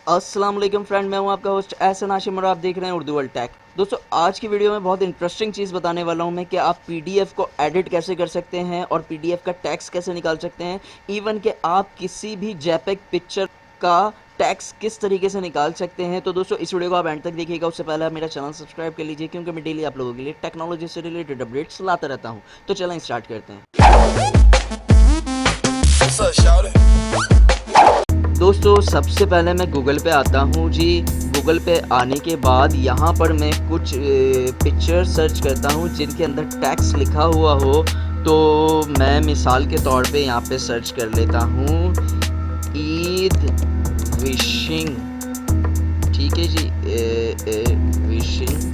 अस्सलाम वालेकुम फ्रेंड, मैं हूं आपका होस्ट एहसन हाशिम और आप देख रहे हैं उर्दू वर्ल्ड टेक। दोस्तों, आज की वीडियो में बहुत इंटरेस्टिंग चीज़ बताने वाला हूं मैं कि आप पीडीएफ को एडिट कैसे कर सकते हैं और पीडीएफ का टेक्स्ट कैसे निकाल सकते हैं। इवन कि आप किसी भी जेपेग पिक्चर का टैक्स किस तरीके से निकाल सकते हैं। तो दोस्तों, इस वीडियो को आप एंड तक देखिएगा। उससे पहले आप मेरा चैनल सब्सक्राइब कर लीजिए, क्योंकि मैं डेली आप लोगों के लिए टेक्नोलॉजी से रिलेटेड अपडेट्स लाता रहता हूँ। तो चलें स्टार्ट करते हैं। दोस्तों, सबसे पहले मैं गूगल पे आता हूँ जी। गूगल पे आने के बाद यहाँ पर मैं कुछ पिक्चर सर्च करता हूँ जिनके अंदर टैक्स लिखा हुआ हो। तो मैं मिसाल के तौर पे यहाँ पे सर्च कर लेता हूँ ईद विशिंग। ठीक है जी, विशिंग,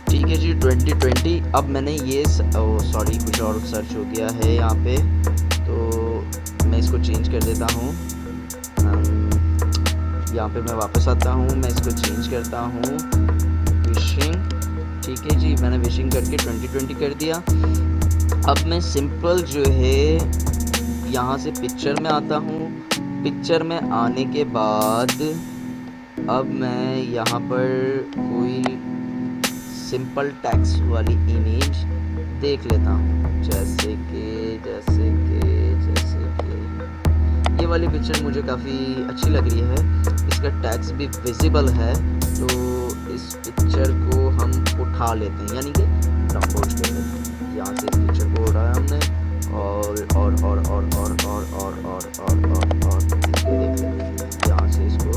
ठीक है जी, 2020। अब मैंने ये सॉरी कुछ और सर्च हो गया है यहाँ पे, तो मैं इसको चेंज कर देता हूँ। यहाँ पे मैं वापस आता हूँ, मैं इसको चेंज करता हूँ विशिंग। ठीक है जी, मैंने विशिंग करके 2020 कर दिया। अब मैं सिंपल जो है यहाँ से पिक्चर में आता हूँ। पिक्चर में आने के बाद अब मैं यहाँ पर कोई सिंपल टेक्स्ट वाली इमेज देख लेता हूँ, जैसे कि ये वाली पिक्चर मुझे काफ़ी अच्छी लग रही है। इसका टैक्स भी विजिबल है, तो इस पिक्चर को हम उठा लेते हैं, यानी कि डाउनलोड कर लेते हैं। यहाँ से इस पिक्चर को उठाया हमने और इसको देख लेते हैं। यहाँ से इसको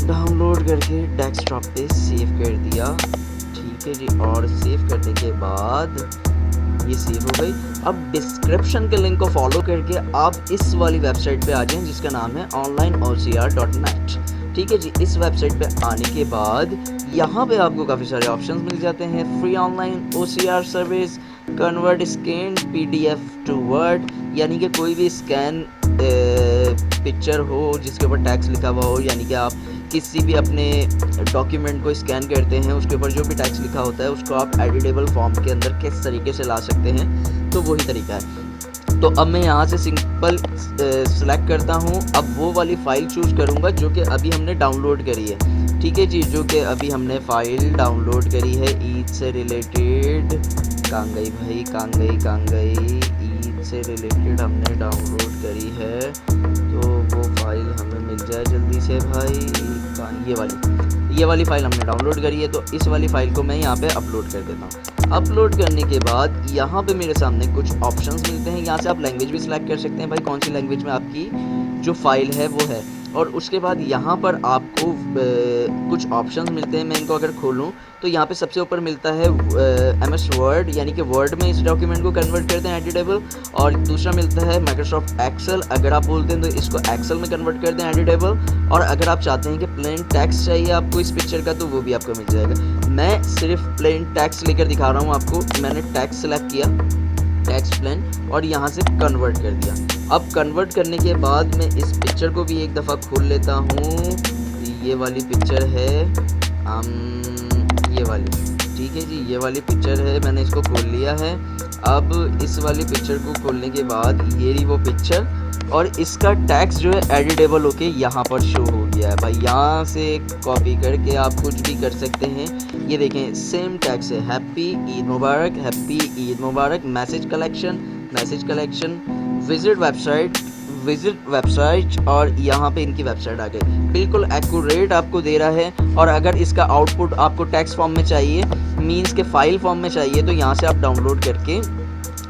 डाउनलोड करके डेस्कटॉप पे सेव कर दिया। ठीक है जी, और सेव करने के बाद ये सेव हो गई। अब डिस्क्रिप्शन के लिंक को फॉलो करके आप इस वाली वेबसाइट पे आ जाएं, जिसका नाम है onlineocr.net। ठीक है जी, इस वेबसाइट पे आने के बाद यहाँ पे आपको काफ़ी सारे ऑप्शंस मिल जाते हैं। Free online OCR service, convert scan PDF to word, यानी कि कोई भी स्कैन पिक्चर हो जिसके ऊपर टैक्स लिखा हुआ हो, यानी कि आप किसी भी अपने डॉक्यूमेंट को स्कैन करते हैं, उसके ऊपर जो भी टैक्स लिखा होता है उसको आप एडिटेबल फॉर्म के अंदर किस तरीके से ला सकते हैं, तो वही तरीका है। तो अब मैं यहाँ से सिंपल सेलेक्ट करता हूँ। अब वो वाली फ़ाइल चूज़ करूँगा जो कि अभी हमने डाउनलोड करी है। ठीक है जी, जो कि अभी हमने फ़ाइल डाउनलोड करी है ईद से रिलेटेड। कहाँ गई भाई, कहाँ गई, ईद से रिलेटेड हमने डाउनलोड करी है, तो वो फाइल हमें मिल जाए जल्दी से भाई। ये वाली फ़ाइल हमने डाउनलोड करी है, तो इस वाली फ़ाइल को मैं यहाँ पे अपलोड कर देता हूँ। अपलोड करने के बाद यहाँ पे मेरे सामने कुछ ऑप्शंस मिलते हैं। यहाँ से आप लैंग्वेज भी सिलेक्ट कर सकते हैं भाई, कौन सी लैंग्वेज में आपकी जो फाइल है वो है। और उसके बाद यहाँ पर आपको कुछ ऑप्शंस मिलते हैं। मैं इनको अगर खोलूँ तो यहाँ पे सबसे ऊपर मिलता है MS वर्ड, यानी कि वर्ड में इस डॉक्यूमेंट को कन्वर्ट करते हैं एडिटेबल। और दूसरा मिलता है माइक्रोसॉफ्ट एक्सेल, अगर आप बोलते हैं तो इसको एक्सेल में कन्वर्ट कर दें एडिटेबल। और अगर आप चाहते हैं कि प्लेन टेक्स्ट चाहिए आपको इस पिक्चर का, तो वो भी आपको मिल जाएगा। मैं सिर्फ प्लेन टेक्स्ट लेकर दिखा रहा हूँ आपको। मैंने टेक्स्ट सेलेक्ट किया, टेक्स्ट प्लेन, और यहाँ से कन्वर्ट कर दिया। अब कन्वर्ट करने के बाद मैं इस पिक्चर को भी एक दफ़ा खोल लेता हूँ। ये वाली पिक्चर है ये वाली, ठीक है जी, ये वाली पिक्चर है, मैंने इसको खोल लिया है। अब इस वाली पिक्चर को खोलने के बाद ये रही वो पिक्चर, और इसका टैक्स जो है एडिटेबल होके यहाँ पर शो हो गया है भाई। यहाँ से कॉपी करके आप कुछ भी कर सकते हैं। ये देखें, सेम टैक्स है, हैप्पी ईद मुबारक, हैप्पी ईद मुबारक, मैसेज कलेक्शन, विजिट वेबसाइट, और यहाँ पे इनकी वेबसाइट आ गई। बिल्कुल एक्यूरेट आपको दे रहा है। और अगर इसका आउटपुट आपको टेक्स्ट फॉर्म में चाहिए, मींस के फाइल फॉर्म में चाहिए, तो यहाँ से आप डाउनलोड करके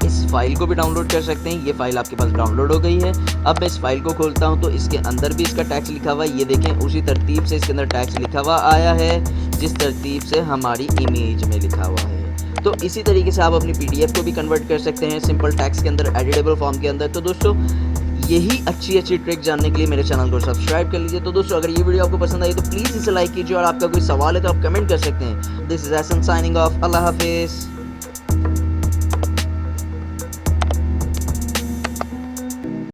इस फाइल को भी डाउनलोड कर सकते हैं। ये फाइल आपके पास डाउनलोड हो गई है। अब मैं इस फाइल को खोलता हूँ तो इसके अंदर भी इसका टैक्स लिखा हुआ है। ये देखें, उसी तरतीब से इसके अंदर टैक्स लिखा हुआ आया है जिस तरतीब से हमारी इमेज में लिखा हुआ है। तो इसी तरीके से आप अपनी PDF को भी कन्वर्ट कर सकते हैं सिंपल टैक्स के अंदर, एडिटेबल फॉर्म के अंदर। तो दोस्तों, यही अच्छी ट्रिक जानने के लिए मेरे चैनल को सब्सक्राइब कर लीजिए। तो दोस्तों, अगर ये वीडियो आपको पसंद आई तो प्लीज़ इसे लाइक कीजिए, और आपका कोई सवाल है तो आप कमेंट कर सकते हैं। This is Ehsan signing off. अल्लाह हाफिज़।